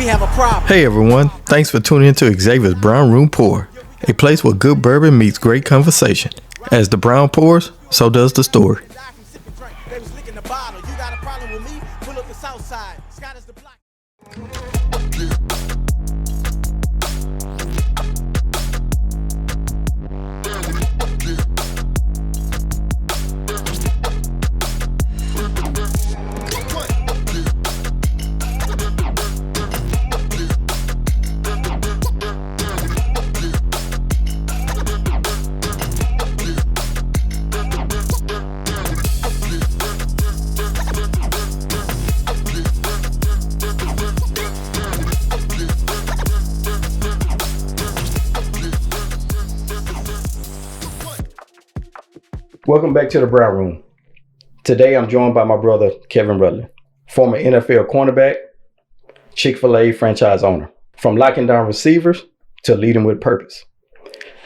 we have a problem. Hey everyone, thanks for tuning into Xavier's Brown Room Pour, a place where good bourbon meets great conversation. As the brown pours, so does the story. Welcome back to the Brown Room. Today I'm joined by my brother, Kevin Rutland, former NFL cornerback, Chick-fil-A franchise owner. From locking down receivers to leading with purpose.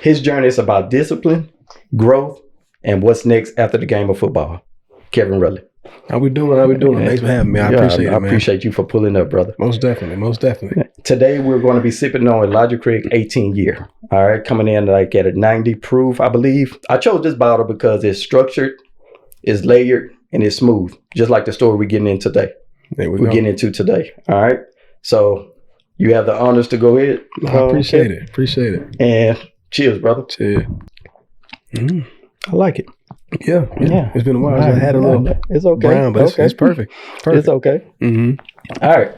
His journey is about discipline, growth, and what's next after the game of football. Kevin Rutland. How we doing? Thanks for having me. I appreciate it, man. I appreciate you for pulling up, brother. Most definitely. Today we're going to be sipping on Elijah Craig 18 year. All right, coming in like at a 90 proof, I believe. I chose this bottle because it's structured, it's layered, and it's smooth, just like the story we're getting in today. We're getting into today. All right. So you have the honors to go ahead. I appreciate it. And cheers, brother. Cheers. I like it. Yeah. It's been a while. I had a little it's okay. brown, but it's perfect. It's okay. Mm-hmm. All right.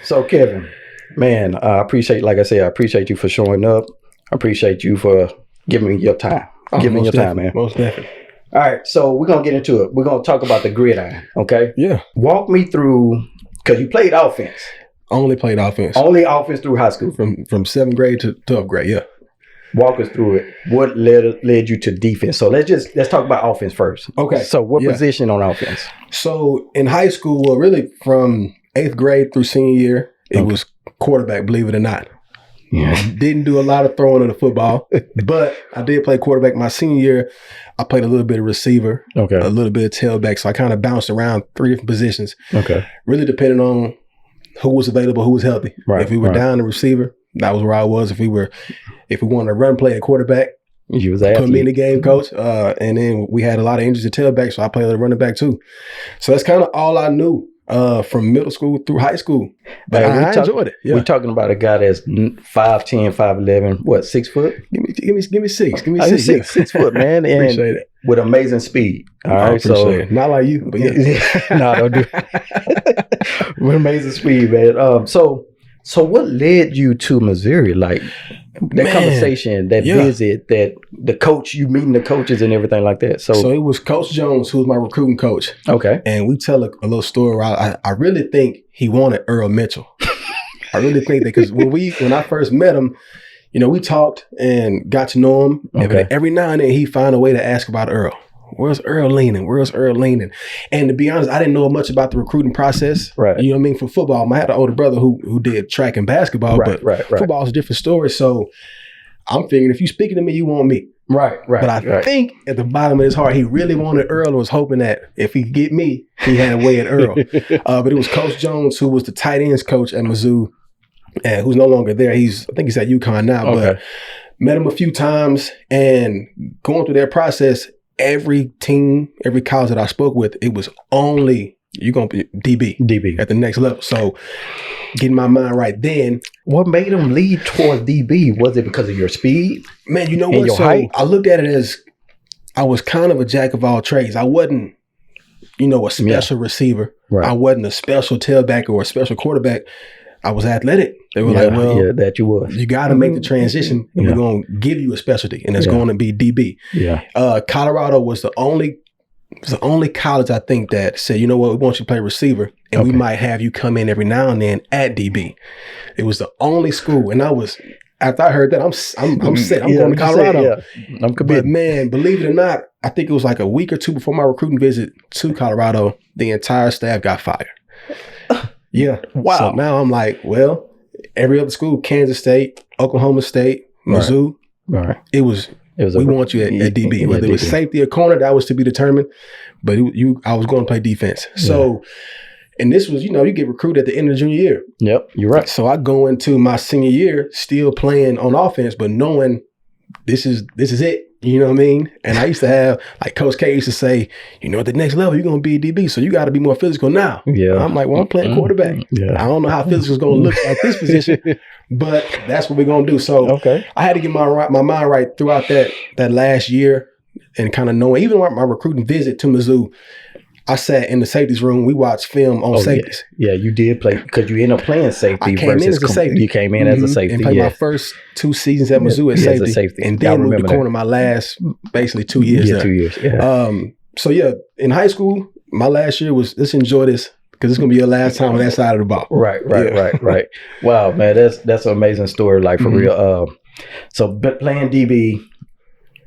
So Kevin, man, I appreciate you for showing up. I appreciate you for giving me your time. Man. Most definitely. All right. So we're going to get into it. We're going to talk about the gridiron. Okay. Yeah. Walk me through, because you played offense. Only played offense. Only offense through high school. From 7th grade to 12th grade. Yeah. Walk us through it. What led you to defense? So let's talk about offense first. Okay. So what position on offense? So in high school, well, really from 8th grade through senior year, it was quarterback, believe it or not. Yeah. Didn't do a lot of throwing of the football, but I did play quarterback. My senior year, I played a little bit of receiver, a little bit of tailback. So I kind of bounced around 3 different positions. Okay. Really depending on who was available, who was healthy. Right. If we were down the receiver, that was where I was. If we wanted to run play at quarterback, you was put me in the game, coach. And then we had a lot of injuries at tailback, so I played a running back too. So that's kind of all I knew from middle school through high school. But I enjoyed it. Yeah. We're talking about a guy that's 5'10", 5'11", what, 6 foot? Give me six. Give me 6. 6 foot, man. And appreciate it. With amazing speed. All right. Appreciate it. Not like you, but yeah. No, don't do it. With amazing speed, man. So what led you to Missouri? Like that conversation, that visit, that the coach, you meeting the coaches and everything like that. So it was Coach Jones, who was my recruiting coach. Okay. And we tell a little story where I really think he wanted Earl Mitchell. I really think that because when I first met him, we talked and got to know him. Okay. Every now and then he'd find a way to ask about Earl. Where's Earl leaning? And to be honest, I didn't know much about the recruiting process. Right. You know what I mean? For football, I had an older brother who did track and basketball, but football is a different story. So I'm figuring if you're speaking to me, you want me. Right. But I think at the bottom of his heart, he really wanted Earl and was hoping that if he could get me, he had a way at Earl. But it was Coach Jones, who was the tight ends coach at Mizzou, and who's no longer there. I think he's at UConn now, but met him a few times and going through that process. Every team, every college that I spoke with, it was only you're gonna be DB at the next level. So getting my mind right then. What made him lead towards DB? Was it because of your speed? Man, you know what? So height? I looked at it as I was kind of a jack of all trades. I wasn't, a special receiver. Right. I wasn't a special tailback or a special quarterback. I was athletic. They were like, well, that you was. You got to make the transition, and we're going to give you a specialty, and it's going to be DB. Yeah. Colorado was the only college I think that said, you know what, we want you to play receiver, and we might have you come in every now and then at DB. It was the only school, and I was. After I heard that, I'm set. I'm going to Colorado. I'm committed. But man, believe it or not, I think it was like a week or two before my recruiting visit to Colorado, the entire staff got fired. Yeah. Wow. So now I'm like, well, every other school, Kansas State, Oklahoma State, Mizzou. Right. It was we want you at DB. Whether it was safety or corner, that was to be determined. But I was going to play defense. So And this was, you get recruited at the end of the junior year. Yep, you're right. So I go into my senior year still playing on offense, but knowing this is it. You know what I mean? And I used to have, like Coach K used to say, at the next level, you're going to be a DB, so you got to be more physical now. Yeah. I'm like, well, I'm playing quarterback. Yeah. I don't know how physical is going to look at this position, but that's what we're going to do. So I had to get my mind right throughout that last year and kind of knowing, even my recruiting visit to Mizzou, I sat in the safeties room. We watched film on safeties. Yeah, you did play because you ended up playing safety. I came in as a safety. You came in as a safety. And played my first 2 seasons at Mizzou as safety. And then moved to corner my last basically 2 years. Yeah, 2 years. Yeah. So in high school, my last year was, let's enjoy this because it's gonna be your last time on that side of the ball. Right. Wow, man, that's an amazing story. Like for real. So playing DB,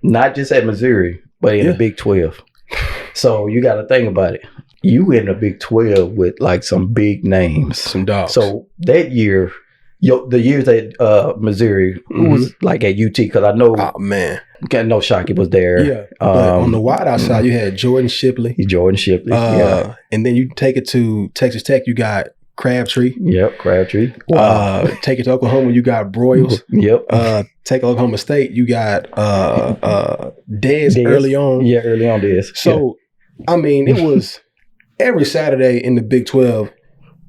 not just at Missouri, but in the Big 12. So you got to think about it. You in the Big 12 with like some big names, some dogs. So that year, the years at Missouri, who was like at UT? Because I know, Shockey was there. Yeah, but on the wide outside, you had Jordan Shipley. And then you take it to Texas Tech, you got Crabtree. Yep, Crabtree. Wow. Take it to Oklahoma, you got Broyles. Yep. Take Oklahoma State, you got Dez early on. Yeah, early on Dez. So, I mean, it was every Saturday in the Big 12,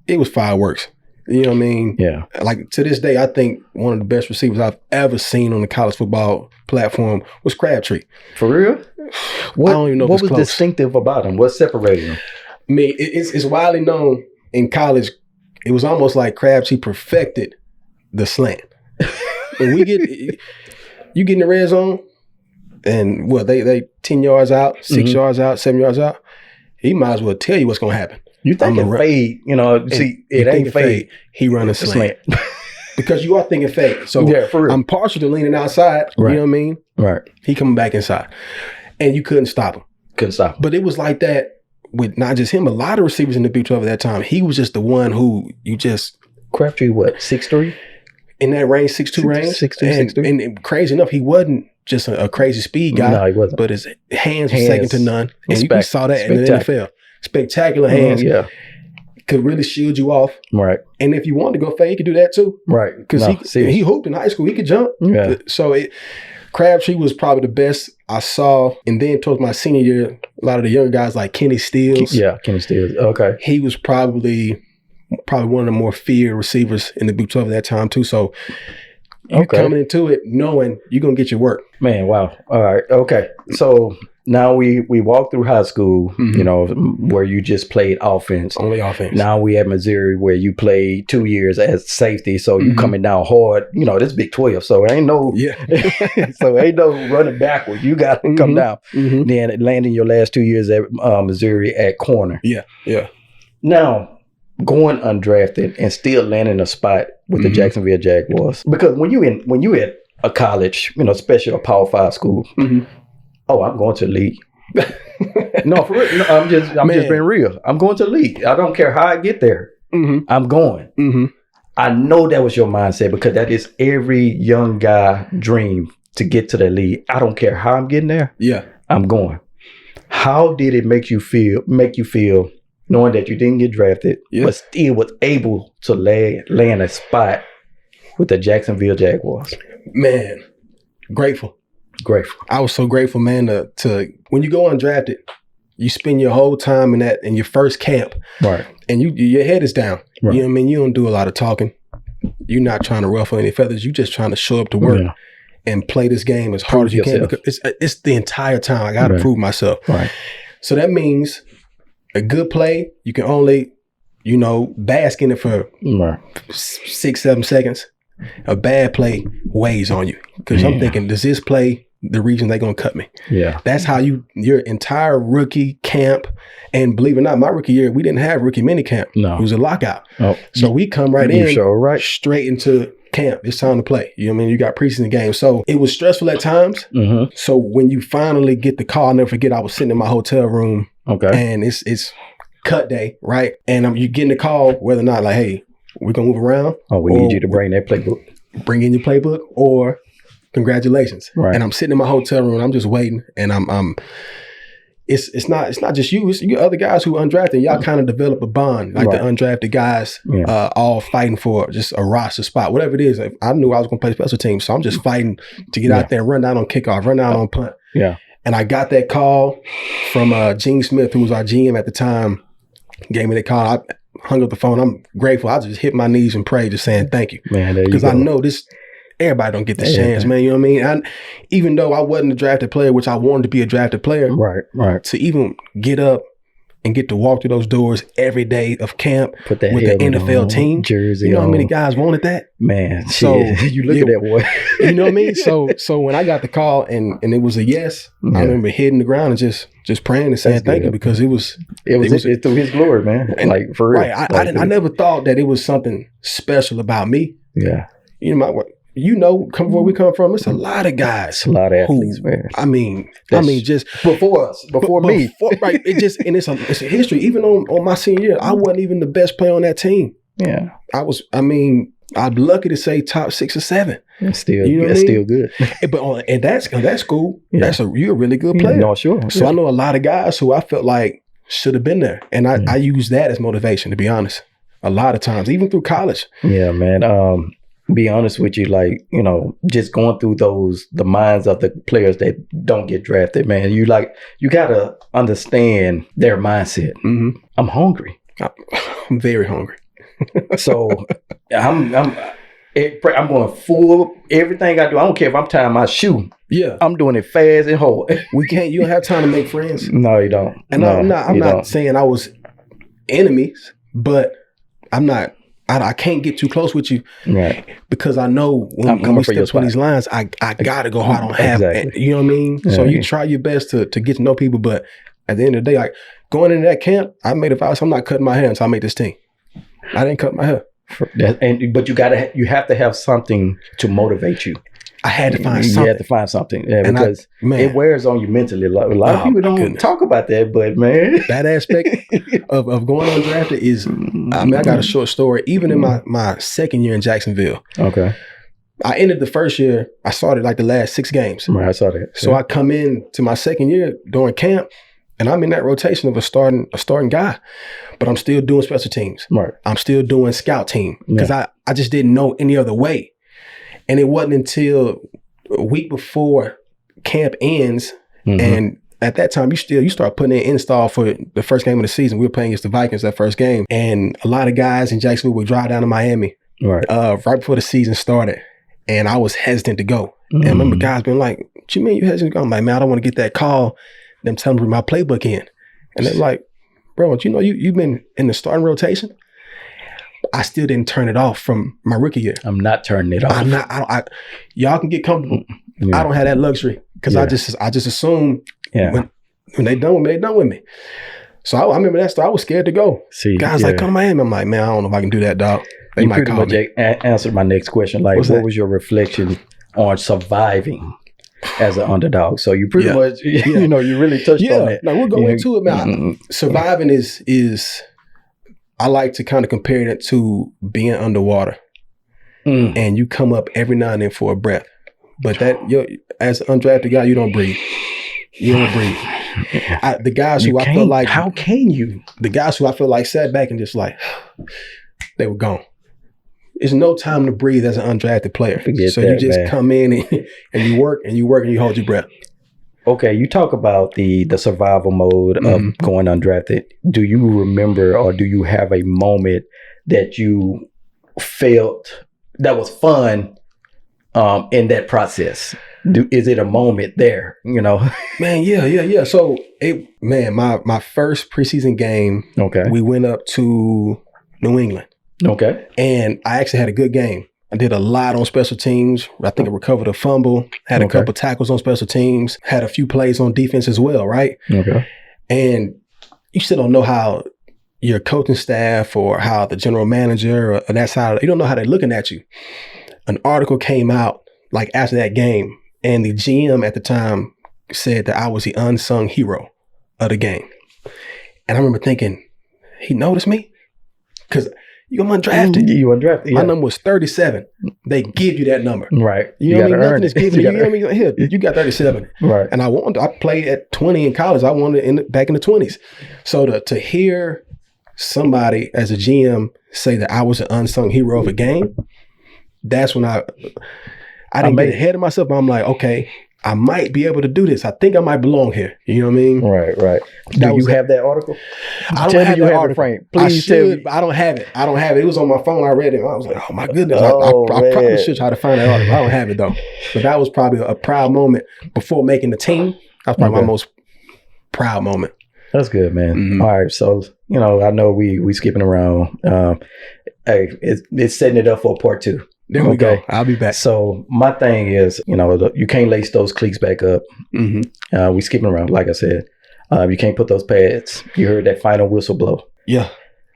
it was fireworks. You know what I mean? Yeah. Like to this day, I think one of the best receivers I've ever seen on the college football platform was Crabtree. For real? I don't even know what was distinctive about him? What separated him? I mean, it's widely known in college. It was almost like Crabtree perfected the slant. When you get in the red zone, and they 10 yards out, 6 yards out, 7 yards out, he might as well tell you what's going to happen. You think it fade, it ain't fade. He run a slant. Because you are thinking fade. So for real. I'm partial to leaning outside, you know what I mean? Right. He coming back inside. And you couldn't stop him. But it was like that with not just him, a lot of receivers in the Big 12 at that time. He was just the one who you just... Crabtree, what, 6'3"? In that range, 6'2" range. 6'2". And crazy enough, he wasn't just a crazy speed guy. No, he wasn't. But his hands were second to none. And you saw that in the NFL. Spectacular hands. Yeah. Could really shield you off. Right. And if you wanted to go fade, he could do that too. Right. Because he hooped in high school. He could jump. Yeah. So Crabtree was probably the best I saw. And then towards my senior year, a lot of the younger guys like Kenny Stills. Yeah, Kenny Stills. Okay. He was probably one of the more feared receivers in the Big 12 at that time too. So you coming into it knowing you're going to get your work. Man, wow. All right. Okay. So now we walk through high school, where you just played offense. Only offense. Now we at Missouri where you played 2 years as safety. So you coming down hard, this Big 12. So ain't no running backwards. You got to come down. Then landing your last 2 years at Missouri at corner. Yeah. Yeah. Now, going undrafted and still landing a spot with the Jacksonville Jaguars. Because when you at a college, especially a Power 5 school, I'm going to the league. No, for real. No, I'm just being real. I'm going to the league. I don't care how I get there. I'm going. I know that was your mindset because that is every young guy dream to get to the league. I don't care how I'm getting there. Yeah, I'm going. How did it make you feel knowing that you didn't get drafted, but still was able to land a spot with the Jacksonville Jaguars? Man, grateful. I was so grateful, man, to when you go undrafted, you spend your whole time in your first camp. Right. And your head is down. Right. You know what I mean? You don't do a lot of talking. You're not trying to ruffle any feathers. You're just trying to show up to work and play this game as hard as you can. Because it's the entire time. I got to prove myself. Right. So that means a good play, you can only, bask in it for 6-7 seconds. A bad play weighs on you. Because I'm thinking, does this play the reason they're going to cut me? Yeah. That's how your entire rookie camp, and believe it or not, my rookie year, we didn't have rookie mini camp. No. It was a lockout. Oh. So we come straight into camp. It's time to play. You know what I mean? You got preseason games. So it was stressful at times. So when you finally get the call, I'll never forget, I was sitting in my hotel room. Okay. And it's cut day, right? And you getting the call whether or not, like, hey, we're going to move around. Oh, we need you to bring that playbook. Bring in your playbook, or congratulations. Right. And I'm sitting in my hotel room and I'm just waiting, and I'm it's not just you. It's you other guys who are undrafted. Y'all kind of develop a bond, like the undrafted guys, all fighting for just a roster spot, whatever it is. I knew I was going to play special teams, so I'm just fighting to get out there and run down on kickoff, run down on punt. Yeah. And I got that call from Gene Smith, who was our GM at the time. Gave me that call. I hung up the phone. I'm grateful. I just hit my knees and prayed, just saying thank you, man. Because I know this. Everybody don't get this chance, man. You know what I mean? Even though I wasn't a drafted player, which I wanted to be a drafted player, right. To even get up and get to walk through those doors every day of camp with the NFL team, jersey, you know how many guys wanted that? Man, so you look at that boy. You know what I mean? So when I got the call and it was a yes, I remember hitting the ground and just praying and saying thank you, because it was through His glory, man. And like for real, right? I never thought that it was something special about me. Yeah, come where we come from, it's a lot of guys. It's a lot of athletes, man. I mean, just before us, before me. Right. It's a history. Even on my senior year, I wasn't even the best player on that team. Yeah. I'm lucky to say top 6 or 7. That's still good. But and that's cool. Yeah. You're a really good player. No, sure. So I know a lot of guys who I felt like should have been there. And I use that as motivation, to be honest. A lot of times, even through college. Yeah, man. Be honest with you, like, just going through the minds of the players that don't get drafted, man, you gotta understand their mindset. Mm-hmm. I'm hungry. I'm very hungry. So I'm going full everything I do. I don't care if I'm tying my shoe. Yeah, I'm doing it fast and whole. You don't have time to make friends. No, you don't. And I'm not saying I was enemies, but I can't get too close with you, right? Because I know when we step on these lines, I gotta go hard on half. You know what I mean? Yeah. So you try your best to get to know people, but at the end of the day, like going into that camp, I made a vow, I'm not cutting my hair until I make this team. I didn't cut my hair, but you have to have something to motivate you. I had to find something. You had to find something, because it wears on you mentally. A lot of people don't talk about that, but man, that aspect of going undrafted is. I got a short story. Even in my second year in Jacksonville, okay, I ended the first year. I started like the last 6 games. Right, I saw that. So I come in to my second year during camp, and I'm in that rotation of a starting guy, but I'm still doing special teams. Right, I'm still doing scout team because I just didn't know any other way. And it wasn't until a week before camp ends, and at that time you start putting in install for the first game of the season. We were playing against the Vikings that first game, and a lot of guys in Jacksonville would drive down to Miami right before the season started, and I was hesitant to go. And I remember guys being like, "What you mean you hesitant to go?" I'm like, "Man, I don't want to get that call. Them telling me to bring my playbook in," and they're like, "Bro, you've been in the starting rotation." I still didn't turn it off from my rookie year. I'm not turning it off. Y'all can get comfortable. Yeah. I don't have that luxury because I just assume when they done with me, they done with me. So I remember that story. I was scared to go. Guys like, come to Miami. I'm like, man, I don't know if I can do that, dog. You might call me. Answered my next question. Like, what was your reflection on surviving as an underdog? So you pretty much, you really touched on that. No, we'll go into it, man. Surviving is. I like to kind of compare that to being underwater, and you come up every now and then for a breath. But as an undrafted guy, you don't breathe. You don't breathe. The guys who I feel like, how can you? The guys who I feel like sat back and just like, they were gone. There's no time to breathe as an undrafted player. You just come in and you work and you hold your breath. Okay, you talk about the survival mode of going undrafted. Do you remember, or do you have a moment that you felt that was fun in that process? Is it a moment there, Man, yeah. So, my first preseason game, we went up to New England. Okay. And I actually had a good game. I did a lot on special teams. I think I recovered a fumble, had a couple tackles on special teams, had a few plays on defense as well, right? Okay. And you still don't know how your coaching staff or how the general manager or that side, you don't know how they're looking at you. An article came out like after that game, and the GM at the time said that I was the unsung hero of the game. And I remember thinking, he noticed me? Because I'm undrafted. You undrafted. My number was 37. They give you that number. Right. You know what I mean? Nothing is given you. You know what I mean? Here, Yeah. you got 37. Right. And I played at 20 in college. I wanted back in the 20s. So to hear somebody as a GM say that I was an unsung hero of a game, that's when I didn't get ahead of myself. But I'm like, okay, I might be able to do this. I think I might belong here. You know what I mean? Right. Do you have that article? I don't have that article. Frank. Please tell me. But I don't have it. It was on my phone. I read it. I was like, oh my goodness. I probably should try to find that article. I don't have it though. But that was probably a proud moment before making the team. That was probably my most proud moment. That's good, man. Mm-hmm. All right. So, I know we skipping around. Hey, it's setting it up for part 2. There we go. I'll be back. So my thing is, you can't lace those cleats back up. Mm-hmm. We skipping around, like I said. You can't put those pads. You heard that final whistle blow. Yeah.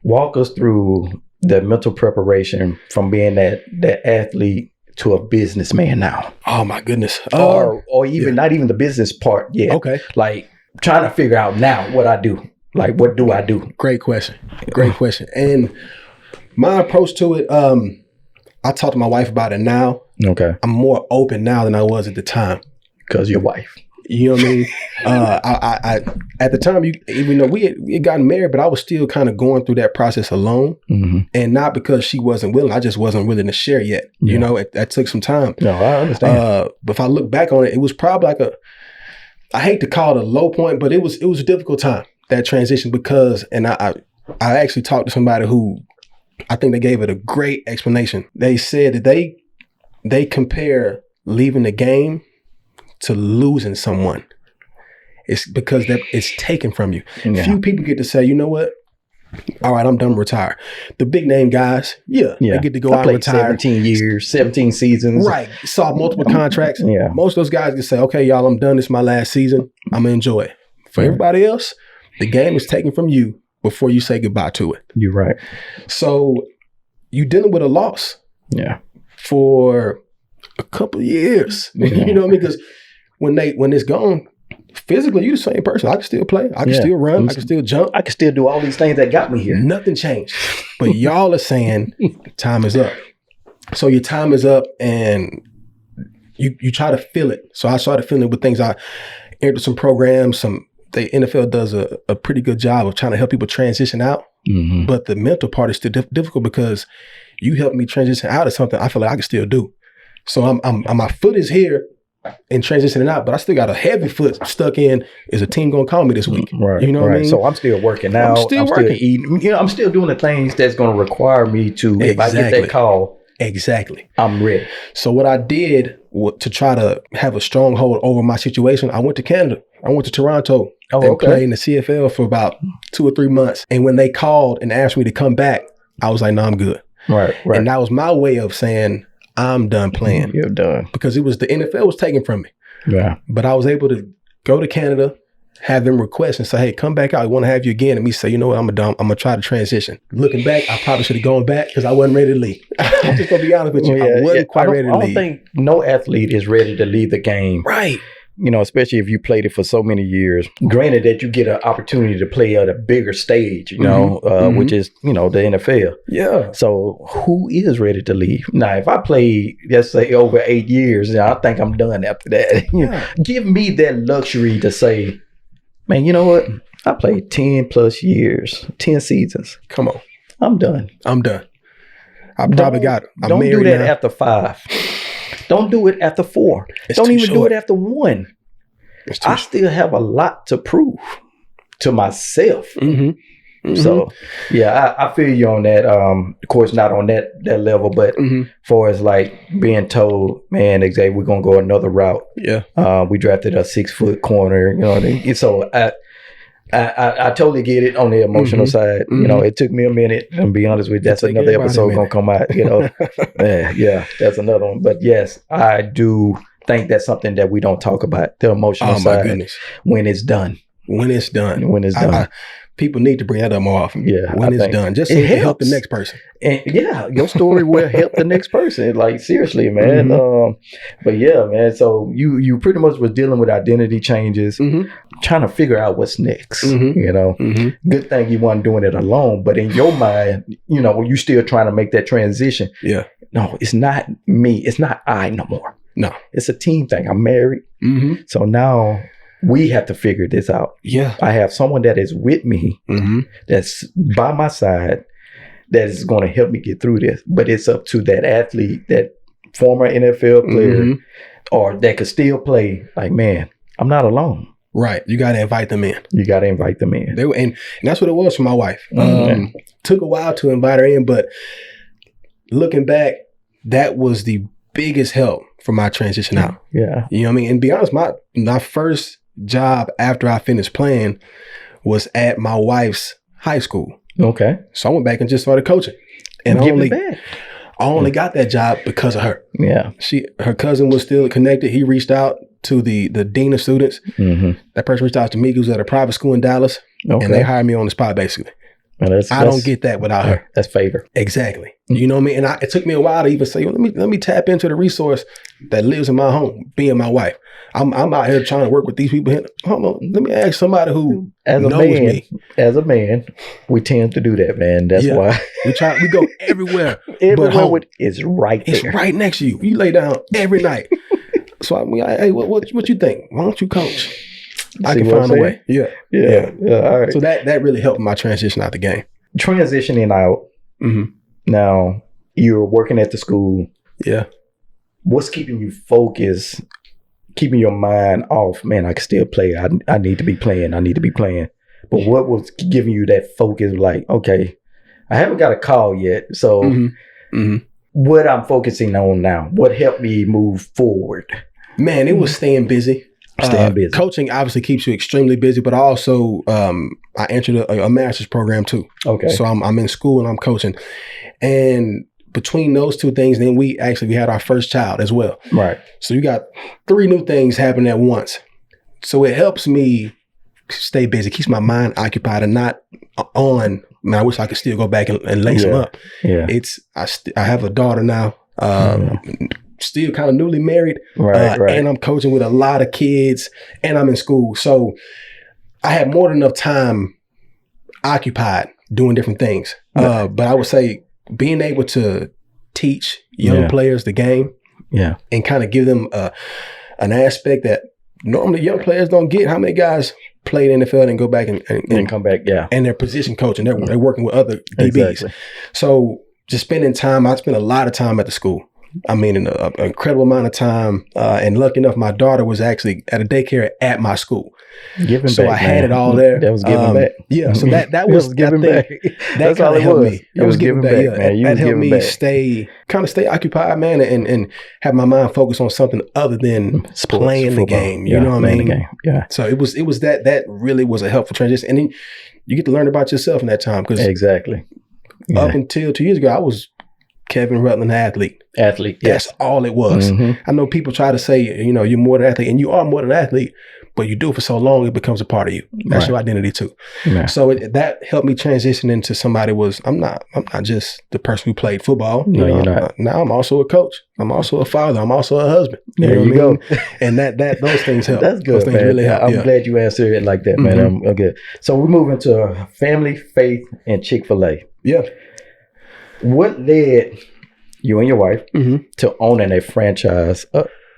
Walk us through the mental preparation from being that athlete to a businessman now. Oh my goodness. Or even not even the business part yet. Okay. Like trying to figure out now what I do. Like, what do I do? Great question. And my approach to it, I talked to my wife about it now. Okay. I'm more open now than I was at the time. Because your wife. You know what I mean? I at the time, even though we had gotten married, but I was still kind of going through that process alone. Mm-hmm. And not because she wasn't willing. I just wasn't willing to share yet. Yeah. You know, that took some time. No, I understand. But if I look back on it, it was probably like I hate to call it a low point, but it was a difficult time, that transition, because, and I actually talked to somebody who, I think they gave it a great explanation. They said that they compare leaving the game to losing someone. It's because it's taken from you. Yeah. Few people get to say, you know what? All right, I'm done, retire. The big name guys, they get to go out and retire. 17 years, 17 seasons. Right. Saw multiple contracts. Yeah. Most of those guys can say, okay, y'all, I'm done. This is my last season. I'm going to enjoy it. For everybody else, the game is taken from you before you say goodbye to it. You're right. So you dealing with a loss. Yeah. For a couple of years. Yeah. You know what I mean? Because when it's gone, physically, you're the same person. I can still play. I can still run. I can still jump. I can still do all these things that got me here. Nothing changed. But y'all are saying time is up. So your time is up and you try to feel it. So I started feeling it with things. I entered some programs. The NFL does a pretty good job of trying to help people transition out. Mm-hmm. But the mental part is still difficult because you helped me transition out of something I feel like I can still do. So my foot is here and transitioning out, but I still got a heavy foot stuck in. Is a team going to call me this week? Right. You know what I mean? So I'm still working now. I'm still eating. I'm still doing the things that's going to require me to, if I get that call, exactly, I'm ready. So what I did to try to have a stronghold over my situation, I went to Canada. I went to Toronto and played in the CFL for about 2 or 3 months. And when they called and asked me to come back, I was like, no, I'm good. Right. And that was my way of saying, I'm done playing. You're done. Because it was the NFL was taken from me. Yeah. But I was able to go to Canada, have them request and say, hey, come back out. I want to have you again. And me say, you know what, I'm going to try to transition. Looking back, I probably should have gone back because I wasn't ready to leave. I'm just going to be honest with you. I wasn't quite ready to leave. I don't think no athlete is ready to leave the game. Right. Especially if you played it for so many years. Granted that you get an opportunity to play at a bigger stage, which is, the NFL. Yeah. So who is ready to leave? Now, if I play, let's say, over 8 years, I think I'm done after that. Give me that luxury to say, man, you know what? I played 10 plus years, 10 seasons. Come on. I'm done. I probably got Don't do that after 5. Don't do it after 4. Don't even do it after 1. I still have a lot to prove to myself. Mm-hmm. Mm-hmm. So, I feel you on that. Of course, not on that level, but far as like being told, man, Xavier, we're going to go another route. Yeah. We drafted a 6-foot corner, So I totally get it on the emotional side. Mm-hmm. It took me a minute. And be honest with you, that's another episode gonna come out. That's another one. But yes, I do think that's something that we don't talk about, the emotional side when it's done. when it's done. When it's done. People need to bring that up more often. Yeah. When it's done. Just so it can help the next person. And yeah, your story will help the next person. Like, seriously, man. But yeah, man. So you pretty much was dealing with identity changes, trying to figure out what's next. You know, good thing you weren't doing it alone. But in your mind, you know, you still trying to make that transition. Yeah. No, it's not me. It's not I no more. No, it's a team thing. I'm married. So now we have to figure this out. Yeah. I have someone that is with me, that's by my side, that is going to help me get through this. But it's up to that athlete, that former NFL player, or that could still play. Like, man, I'm not alone. Right. You got to invite them in. You got to invite them in. And that's what it was for my wife. Took a while to invite her in, but looking back, that was the biggest help for my transition out. Yeah. You know what I mean? And to be honest, my first job after I finished playing was at my wife's high school. Okay. So I went back and just started coaching. And I only got that job because of her. Yeah. Her cousin was still connected. He reached out to the dean of students. That person reached out to me, who was at a private school in Dallas. And they hired me on the spot, basically. I don't get that without her. That's favor. Exactly. You know what I mean? And it took me a while to even say, well, let me tap into the resource that lives in my home, being my wife. I'm out here trying to work with these people. Hold on, let me ask somebody who knows me. As a man, we tend to do that, man. That's why we go everywhere. Everywhere home. It's right there. It's right next to you. You lay down every night. So hey, what you think? Why don't you coach? I can find a way. Yeah. All right. So that really helped my transition out the game. Transitioning out. Now you're working at the school. Yeah. What's keeping you focused? Keeping your mind off? Man, I can still play. I need to be playing. But what was giving you that focus? Like, okay, I haven't got a call yet. So what I'm focusing on now? What helped me move forward? Man, it was staying busy. Busy. Coaching obviously keeps you extremely busy, but also I entered a master's program too. Okay. So I'm in school and I'm coaching. And between those two things, then we had our first child as well. Right. So you got 3 new things happening at once. So it helps me stay busy, keeps my mind occupied and not on. Man, I wish I could still go back and lace them up. Yeah. I have a daughter now. Still kind of newly married, right. And I'm coaching with a lot of kids, and I'm in school. So I had more than enough time occupied doing different things. But I would say being able to teach young players the game, and kind of give them an aspect that normally young players don't get. How many guys play in the NFL and go back and come back, and they're position coaching. They're working with other DBs. Exactly. So just spending time, I spent a lot of time at the school. I mean, an incredible amount of time. And lucky enough, my daughter was actually at a daycare at my school. Giving so back, I had it all there. That was giving back. Yeah, so that was giving back. That kind of helped me. It was giving back, man. That helped me stay occupied, man, and have my mind focused on something other than playing the game. You know what I mean? Yeah. So it was that really was a helpful transition. And then you get to learn about yourself in that time. Because exactly. Up until 2 years ago, I was Kevin Rutland, athlete. Yes. That's all it was. I know people try to say, you're more than an athlete, and you are more than an athlete, but you do it for so long, it becomes a part of you. That's your identity too. Yeah. So that helped me transition into somebody I'm not just the person who played football. You're not. Now I'm also a coach. I'm also a father. I'm also a husband. There you go. And those things help. That's good, those things man. really help. I'm glad you answered it like that, man. I'm good. So we move into family, faith, and Chick-fil-A. Yeah. What led you and your wife to owning a franchise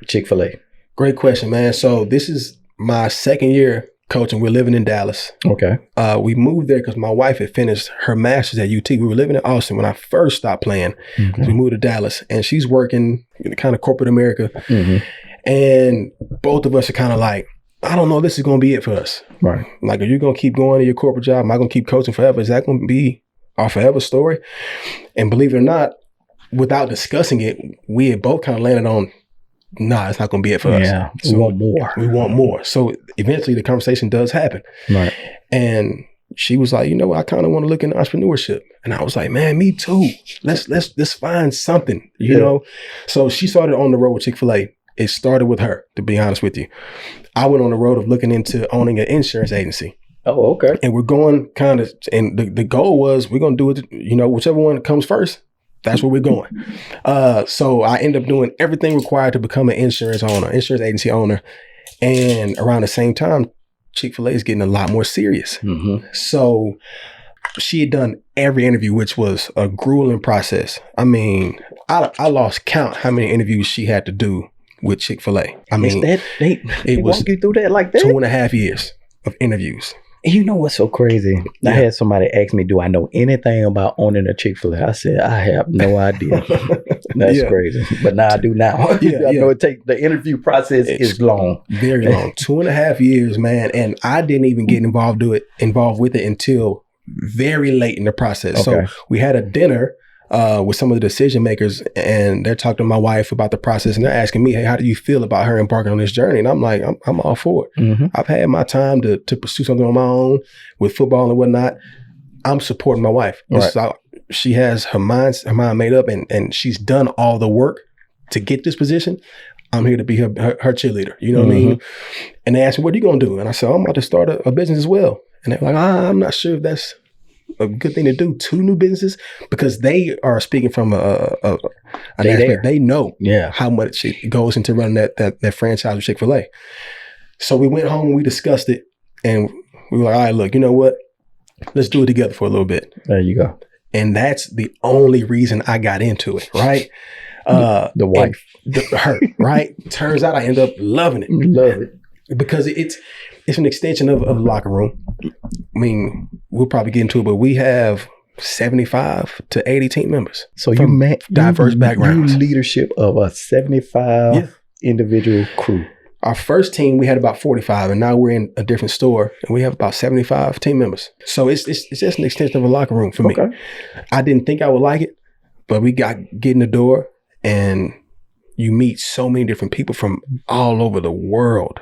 Chick-fil-A? Great question, man. So this is my second year coaching. We're living in Dallas. Okay. We moved there because my wife had finished her master's at UT. We were living in Austin when I first stopped playing. So we moved to Dallas, and she's working in kind of corporate America. And both of us are kind of like, I don't know if this is going to be it for us. Right. Like, are you going to keep going to your corporate job? Am I going to keep coaching forever? Is that going to be our forever story? And believe it or not, without discussing it, we had both kind of landed on, nah, it's not going to be it for us. Yeah, so we want more. We want more. So eventually the conversation does happen. Right. And she was like, I kind of want to look into entrepreneurship. And I was like, man, me too. Let's find something, you know? So she started on the road with Chick-fil-A. It started with her, to be honest with you. I went on the road of looking into owning an insurance agency. Oh, okay. And we're going kind of, and the goal was we're going to do it, you know, whichever one comes first, that's where we're going. So I ended up doing everything required to become an insurance agency owner. And around the same time, Chick-fil-A is getting a lot more serious. Mm-hmm. So she had done every interview, which was a grueling process. I mean, I lost count how many interviews she had to do with Chick-fil-A. I mean, it was walk you through that like that? 2.5 years of interviews. You know what's so crazy? Yeah. I had somebody ask me, do I know anything about owning a Chick-fil-A? I said, I have no idea. That's crazy. But now I do now. I know the interview process is long. Very long. 2.5 years, man. And I didn't even get involved with it until very late in the process. Okay. So we had a dinner with some of the decision makers, and they're talking to my wife about the process, and they're asking me, hey, how do you feel about her embarking on this journey? And I'm like, I'm all for it. Mm-hmm. I've had my time to pursue something on my own with football and whatnot. I'm supporting my wife. Right. She has her mind made up, and she's done all the work to get this position. I'm here to be her cheerleader. You know what I mean? And they asked me, what are you going to do? And I said, I'm about to start a business as well. And they're like, I'm not sure if that's a good thing to do, 2 new businesses, because they are speaking from an aspect. They know how much it goes into running that franchise with Chick-fil-A. So we went home and we discussed it, and we were like, all right, look, you know what? Let's do it together for a little bit. There you go. And that's the only reason I got into it, right? The wife. Her, right? Turns out I end up loving it. Love it. Because it's an extension of the locker room. I mean, we'll probably get into it, but we have 75 to 80 team members. So you met diverse backgrounds. You leadership of a 75 individual crew. Our first team, we had about 45, and now we're in a different store, and we have about 75 team members. So it's just an extension of a locker room for me. I didn't think I would like it, but we get in the door, and you meet so many different people from all over the world.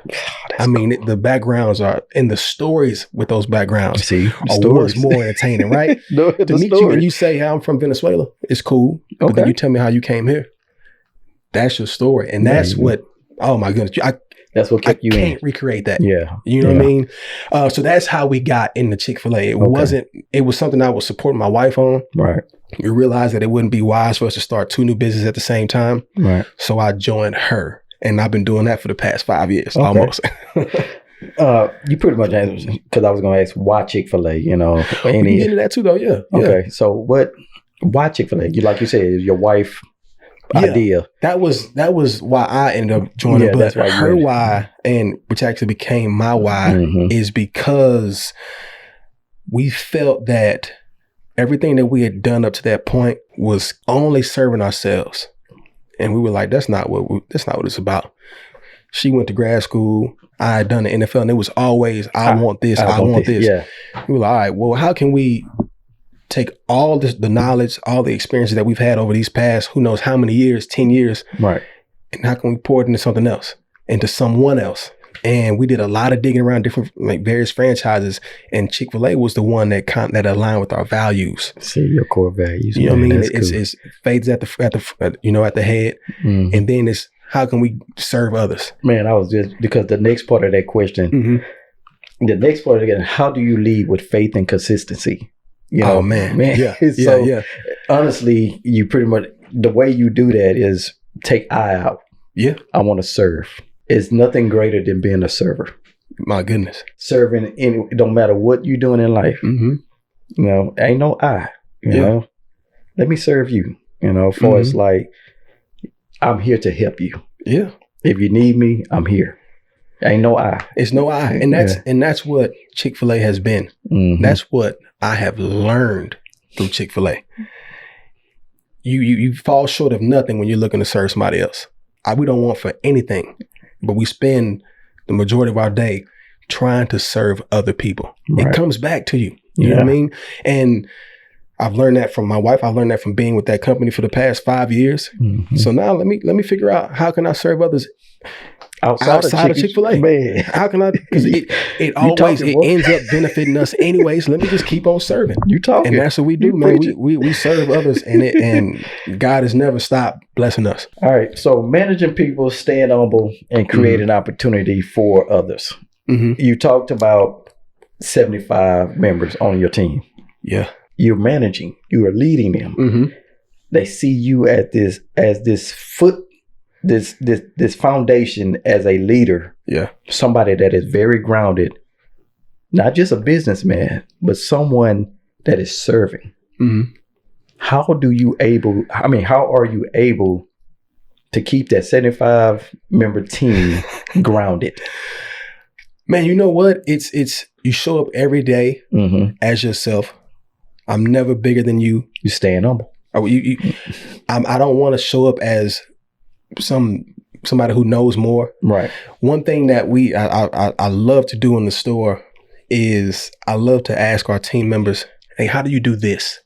I mean, the backgrounds are, and the stories with those backgrounds are what's more entertaining, right? To meet you and you say, hey, I'm from Venezuela, it's cool. But then you tell me how you came here. That's your story. And that's what, oh my goodness. That's what kept you in. I can't recreate that. Yeah. You know what I mean? So that's how we got into Chick-fil-A. It was something I was supporting my wife on. Right. We realized that it wouldn't be wise for us to start 2 new businesses at the same time. Right. So I joined her, and I've been doing that for the past 5 years, almost. You pretty much answered, because I was going to ask why Chick-fil-A, you know. We can get into that too, though, yeah. Okay, so why Chick-fil-A? Like you said, your wife idea. That was why I ended up joining, but her why, and which actually became my why, is because we felt that everything that we had done up to that point was only serving ourselves. And we were like, that's not what it's about. She went to grad school. I had done the NFL, and it was always, I want this. Yeah. We were like, all right, well, how can we take all the knowledge, all the experiences that we've had over these past, who knows how many years, 10 years. Right. And how can we pour it into something else, into someone else? And we did a lot of digging around different, various franchises, and Chick-fil-A was the one that aligned with our values. See, your core values. You know what I mean? It's faith at the head, and then it's how can we serve others? Man, I was just, because the next part of that question, how do you lead with faith and consistency? You know, man. Yeah. So honestly, you pretty much, the way you do that is take I out. Yeah. I want to serve. It's nothing greater than being a server. My goodness. Serving, it don't matter what you're doing in life. You know, ain't no I, you know. Let me serve you, you know, for it's like, I'm here to help you. Yeah. If you need me, I'm here. Ain't no I. It's no I. And that's what Chick-fil-A has been. That's what I have learned through Chick-fil-A. You fall short of nothing when you're looking to serve somebody else. We don't want for anything, but we spend the majority of our day trying to serve other people. Right. It comes back to you. You know what I mean? And I've learned that from my wife. I've learned that from being with that company for the past 5 years. So now let me figure out, how can I serve others outside of Chick-fil-A. Man, how can I? Because it always ends up benefiting us anyways. Let me just keep on serving. You talking, and that's what we do, man. We serve others, and God has never stopped blessing us. All right, so managing people, staying humble, and creating opportunity for others. You talked about 75 members on your team. Yeah, you're managing. You are leading them. They see you at this this foundation as a leader. Yeah. Somebody that is very grounded, not just a businessman, but someone that is serving. How are you able to keep that 75 member team grounded? Man, you know what? It's you show up every day as yourself. I'm never bigger than you. You staying humble. I don't want to show up as somebody who knows more. Right. One thing that I love to do in the store is I love to ask our team members, hey, how do you do this?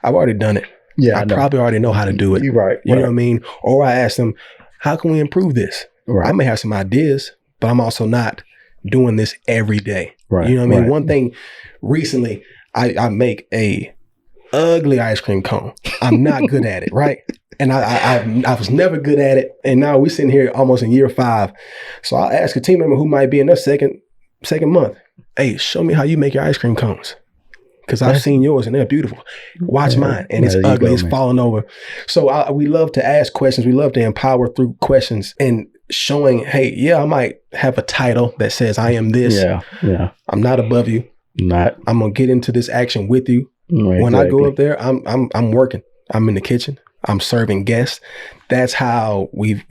I've already done it. Yeah, I probably already know how to do it. You're right. You know what I mean? Or I ask them, how can we improve this? Right. I may have some ideas, but I'm also not doing this every day. Right. You know what I mean? One thing recently, I make a ugly ice cream cone. I'm not good at it, right? And I was never good at it. And now we're sitting here almost in year 5. So I'll ask a team member who might be in their second month, hey, show me how you make your ice cream cones. Because I've seen yours and they're beautiful. Watch mine. And it's ugly. It's falling over. So we love to ask questions. We love to empower through questions and showing, hey, yeah, I might have a title that says I am this. Yeah. I'm not above you. I'm going to get into this action with you. Right, when I go up there, I'm working. I'm in the kitchen. I'm serving guests. That's how we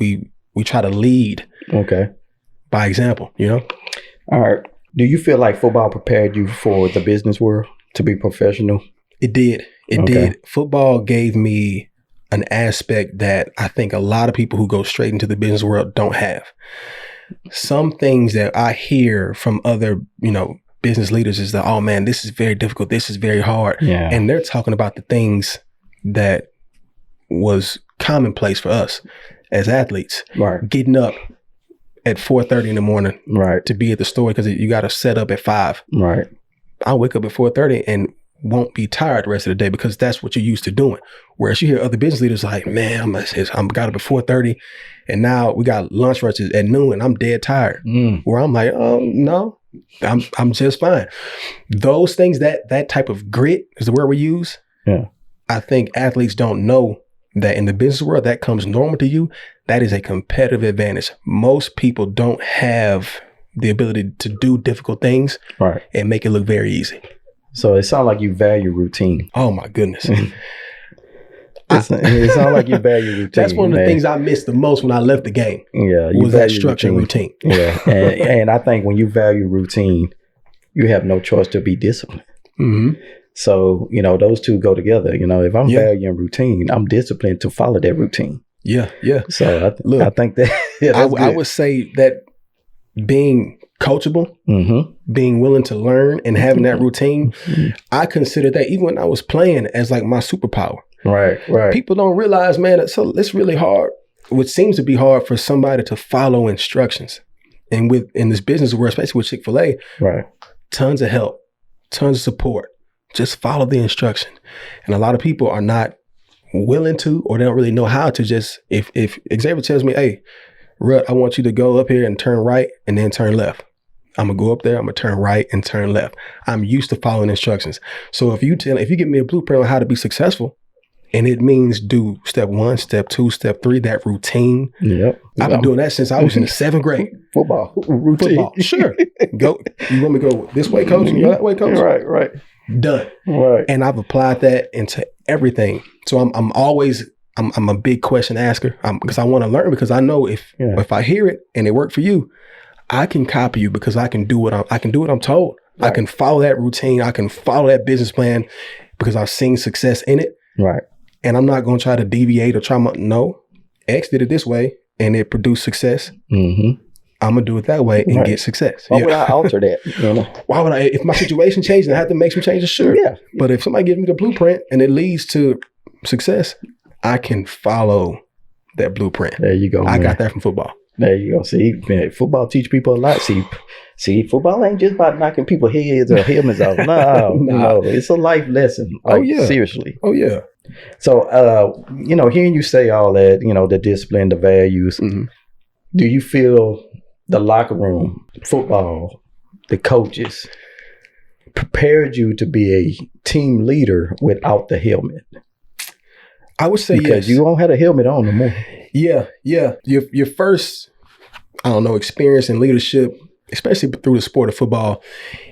try to lead. Okay. By example, you know? All right. Do you feel like football prepared you for the business world to be professional? It did. It did. Football gave me an aspect that I think a lot of people who go straight into the business world don't have. Some things that I hear from other, business leaders is that, oh man, this is very difficult. This is very hard. Yeah. And they're talking about the things that was commonplace for us as athletes. Right. Getting up at 4:30 in the morning. Right. To be at the store because you got to set up at 5. Right. I'll wake up at 4:30 and won't be tired the rest of the day because that's what you're used to doing. Whereas you hear other business leaders like, man, I'm got up at 4:30 and now we got lunch rushes at noon and I'm dead tired. Where I'm like, no, I'm just fine. Those things, that type of grit is the word we use. Yeah. I think athletes don't know that in the business world that comes normal to you. That is a competitive advantage. Most people don't have the ability to do difficult things and make it look very easy. So it sounds like you value routine. Oh my goodness. It sounds like you value routine. That's one of the things I missed the most when I left the game. Yeah. Was that structure and routine. Yeah. and I think when you value routine, you have no choice to be disciplined. So, those two go together. If I'm valuing routine, I'm disciplined to follow that routine. Yeah. So I think that I would say that being coachable, being willing to learn and having that routine, I consider that even when I was playing as like my superpower. Right. People don't realize, man, it's really hard. What seems to be hard for somebody to follow instructions. And in this business world, especially with Chick-fil-A, tons of help, tons of support. Just follow the instruction. And a lot of people are not willing to, or they don't really know how to just, if Xavier tells me, hey, Rut, I want you to go up here and turn right and then turn left. I'm going to go up there, I'm going to turn right and turn left. I'm used to following instructions. So if you give me a blueprint on how to be successful, and it means do step 1, step 2, step 3, that routine. Yep. I've been doing that since I was in the 7th grade. Football. Routine. Football. Sure. Go. You want me to go this way, coach? You go that way, coach? Right. Done. Right. And I've applied that into everything. So I'm always a big question asker because I want to learn, because I know if I hear it and it worked for you, I can copy you because I can do what I'm told. Right. I can follow that routine. I can follow that business plan because I've seen success in it. Right. And I'm not going to try to deviate or no, X did it this way and it produced success. I'm going to do it that way and get success. Why would I alter that? Why would I? If my situation changed and I have to make some changes, sure. Yeah. But if somebody gives me the blueprint and it leads to success, I can follow that blueprint. There you go. I got that from football. There you go. See, man, football teach people a lot. See, football ain't just about knocking people's heads or helmets off. No, it's a life lesson. Like, seriously. Oh yeah. So, hearing you say all that, the discipline, the values, do you feel the locker room, football, the coaches prepared you to be a team leader without the helmet? I would say because yes. You don't have a helmet on no more. Yeah. Your first, experience in leadership, especially through the sport of football,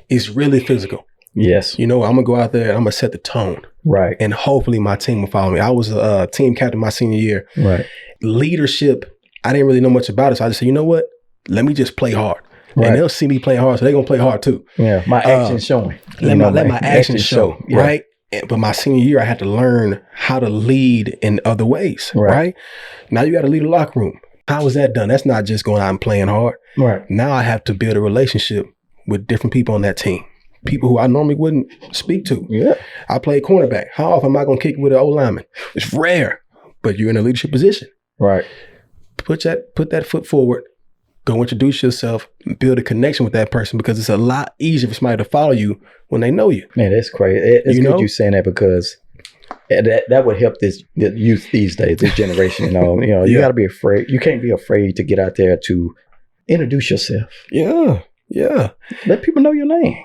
is really physical. Yes. I'm going to go out there and I'm going to set the tone. Right. And hopefully my team will follow me. I was a team captain my senior year. Right. Leadership, I didn't really know much about it. So I just said, you know what? Let me just play hard. Right. And they'll see me playing hard, so they're going to play hard too. Yeah. My action's showing. Let my actions show. Yeah. Right. But my senior year, I had to learn how to lead in other ways. Right. Now you got to lead a locker room. How is that done? That's not just going out and playing hard. Right. Now I have to build a relationship with different people on that team. People who I normally wouldn't speak to. Yeah. I play cornerback. How often am I going to kick with an old lineman? It's rare, but you're in a leadership position. Right. Put that foot forward. Go introduce yourself, build a connection with that person, because it's a lot easier for somebody to follow you when they know you. Man, that's crazy. It's good you saying that, because that would help the youth these days, this generation. You got to be afraid. You can't be afraid to get out there to introduce yourself. Yeah. Let people know your name.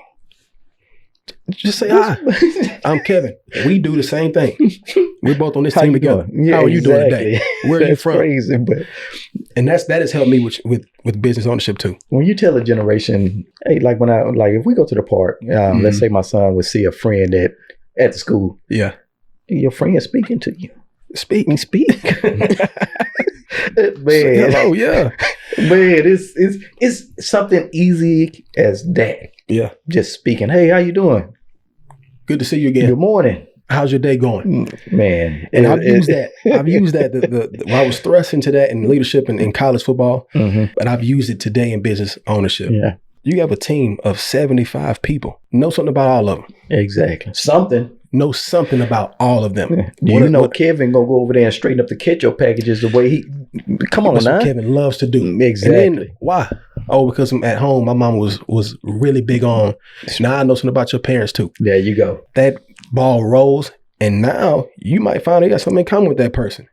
Just say hi. I'm Kevin. We do the same thing. We're both on this team together. Yeah, how are you doing today? Where are you from? Crazy, and that has helped me with business ownership too. When you tell a generation, hey, like if we go to the park, let's say my son would see a friend at the school. Yeah, your friend is speaking to you. Speak. Man, hello, yeah. Man, it's something easy as that. Yeah. Just speaking. Hey, how you doing? Good to see you again. Good morning. How's your day going? Man. And I've used that. When I was thrust into that in leadership and in college football, but I've used it today in business ownership. Yeah. You have a team of 75 people. Know something about all of them. Exactly. Know something about all of them. Kevin gonna go over there and straighten up the ketchup packages the way come on now. That's what Kevin loves to do. Exactly. And then, why? Oh, because I'm at home. My mom was really big on, now I know something about your parents too. There you go. That ball rolls, and now you might find you got something in common with that person.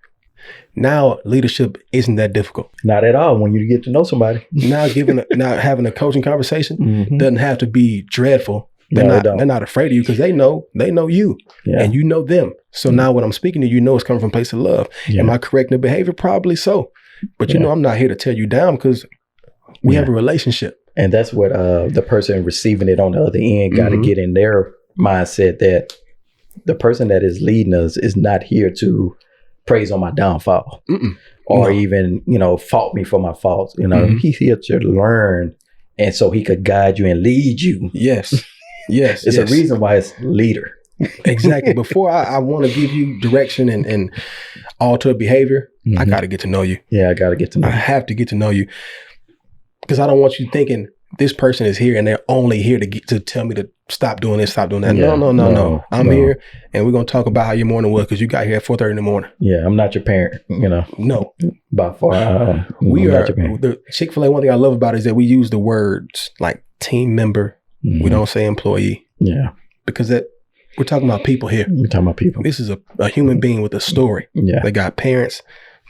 Now leadership isn't that difficult. Not at all when you get to know somebody. Now having a coaching conversation doesn't have to be dreadful. They're not afraid of you, because they know you, and you know them. So now when I'm speaking to you, it's coming from a place of love. Am I correcting the behavior? Probably so. But I'm not here to tear you down, because we have a relationship. And that's what the person receiving it on the other end got to get in their mindset, that the person that is leading us is not here to praise on my downfall or even, fault me for my faults. He's here to learn, and so he could guide you and lead you. Yes. It's a reason why it's leader. Exactly. Before I want to give you direction and alter behavior, I got to get to know you. Yeah, I got to get to know you. I have to get to know you, because I don't want you thinking this person is here and they're only here to tell me to stop doing this, stop doing that. Yeah, no. I'm here, and we're going to talk about how your morning was, because you got here at 4:30 in the morning. Yeah, I'm not your parent, No. By far. We are, the Chick-fil-A, one thing I love about it is that we use the words like team member. We don't say employee. Yeah. Because we're talking about people here. We're talking about people. This is a human being with a story. Yeah. They got parents.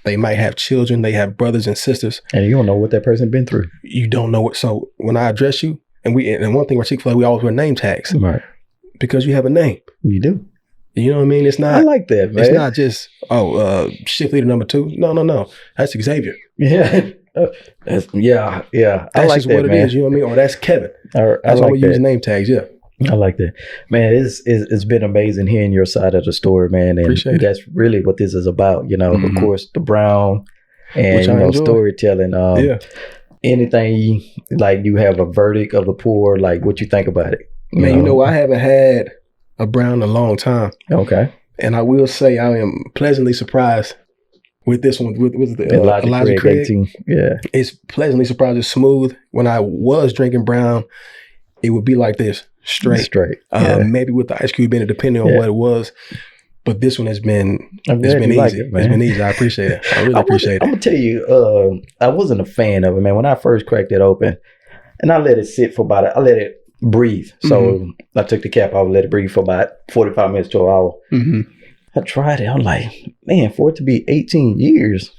They might have children. They have brothers and sisters. And you don't know what that person been through. You don't know what. So when I address you, and one thing with Chick-fil-A, we always wear name tags. Right. Because you have a name. You do. You know what I mean? It's not. I like that, man. It's not just, shift leader number 2. No. That's Xavier. Yeah. That's That's like just that, what man. it is. You know what I mean? Or that's Kevin. That's why we use name tags. Yeah. I like that, man. It's been amazing hearing your side of the story, man, and Appreciate that's really what this is about. Of course, the Brown and storytelling. Anything like you have a verdict of the poor, like what you think about it? Man, I haven't had a Brown in a long time. Okay, and I will say I am pleasantly surprised with this one. With the Elijah Craig 18. Yeah, it's pleasantly surprised. It's smooth. When I was drinking Brown, it would be like this. Straight. Yeah. Maybe with the ice cube in it, depending on what it was. But this one has been easy. Like it, it's been easy. I appreciate it. I really appreciate it. I'm gonna tell you, I wasn't a fan of it, man. When I first cracked it open, and I let it sit for I let it breathe. So I took the cap off, let it breathe for about 45 minutes to an hour. I tried it. I'm like, man, for it to be 18 years,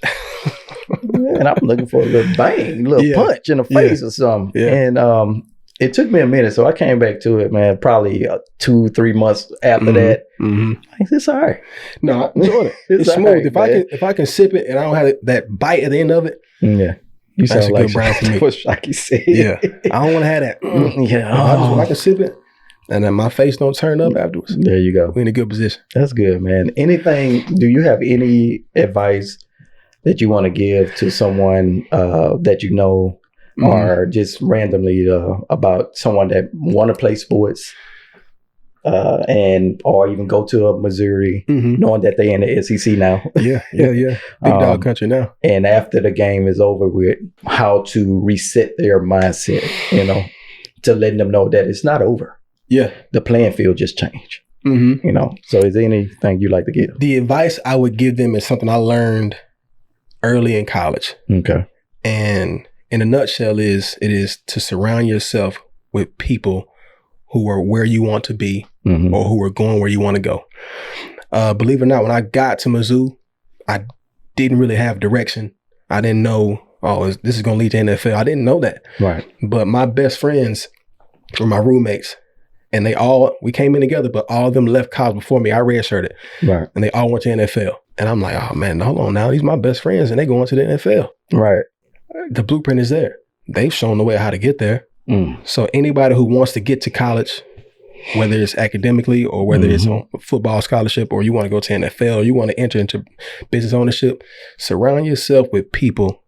man, I'm looking for a little bang, a little punch in the face or something. Yeah. And it took me a minute, so I came back to it, man, probably 2-3 months after that. It's all right. No, I enjoyed it. It's smooth. Right, if I can sip it and I don't have that bite at the end of it, you that's sound a like good brown for me. What Shockey said. Yeah, I don't want to have that. When I can sip it, and then my face don't turn up afterwards. There you go. We're in a good position. That's good, man. Do you have any advice that you want to give to someone that you know, or just randomly about someone that want to play sports or even go to a Missouri, knowing that they're in the SEC now? Yeah. Big dog country now. And after the game is over with, how to reset their mindset, to letting them know that it's not over. Yeah. The playing field just changed. So is there anything you like to give? The advice I would give them is something I learned early in college. Okay. And in a nutshell it is to surround yourself with people who are where you want to be or who are going where you want to go. Believe it or not, when I got to Mizzou, I didn't really have direction. I didn't know, this is going to lead to NFL. I didn't know that. Right. But my best friends were my roommates. And we came in together, but all of them left college before me. I redshirted. Right. And they all went to NFL. And I'm like, oh man, hold on now. These are my best friends and they going to the NFL. Right. The blueprint is there. They've shown the way how to get there. So anybody who wants to get to college, whether it's academically or whether it's on a football scholarship or you want to go to NFL or you want to enter into business ownership, surround yourself with people,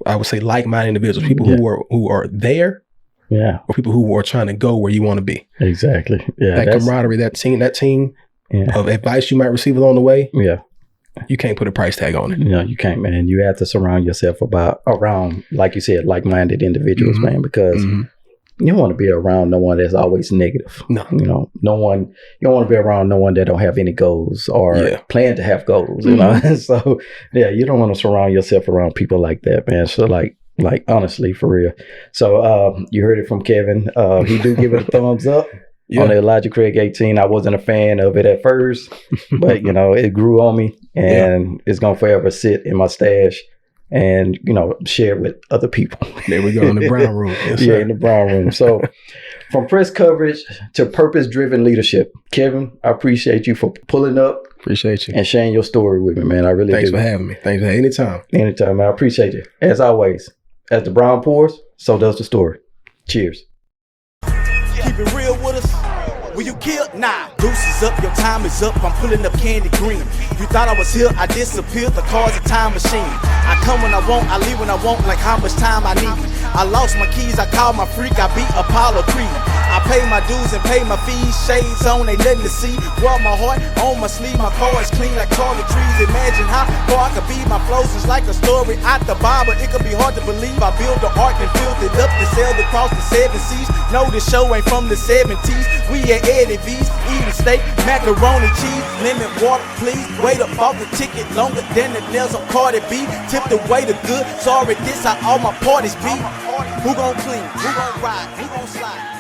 I would say like-minded individuals, people who are there. Yeah. Or people who are trying to go where you want to be. Exactly. Yeah. That camaraderie, that team of advice you might receive along the way. Yeah. You can't put a price tag on it. No, you can't, man. You have to surround yourself around, like you said, like-minded individuals, man, because you don't want to be around no one that's always negative. No. You don't want to be around no one that don't have any goals or plan to have goals, So, you don't want to surround yourself around people like that, man. So, like honestly, for real. So, you heard it from Kevin. He do give it a thumbs up. On the Elijah Craig 18. I wasn't a fan of it at first, but it grew on me and it's gonna forever sit in my stash and share with other people. There we go, in the brown room. Yes, sir. In the brown room. So from press coverage to purpose-driven leadership, Kevin, I appreciate you for pulling up. Appreciate you. And sharing your story with me, man. I really Thanks do. for having me. Thanks for anytime. Anytime, man. I appreciate you. As always, as the brown pours, so does the story. Cheers. Keep it real with us. Will you kill? Nah. Deuces up, your time is up. I'm pulling up candy green. You thought I was here, I disappeared. The car's a time machine. I come when I want, I leave when I want, like how much time I need. I lost my keys, I called my freak, I beat Apollo Creed. I pay my dues and pay my fees. Shades on, ain't nothing to see. Wear my heart on my sleeve. My car is clean like taller trees. Imagine how far I could be. My flows is like a story out the Bible. It could be hard to believe. I built the ark and filled it up and sailed across the 7 seas. No, this show ain't from the 70s. We at Eddie V's, eating steak, macaroni, cheese, lemon water, please. Wait up, bought the ticket longer than the nails on Cardi B. Tipped away the good. Sorry, this how all my parties be. Who gon' clean? Who gon' ride? Who gon' slide?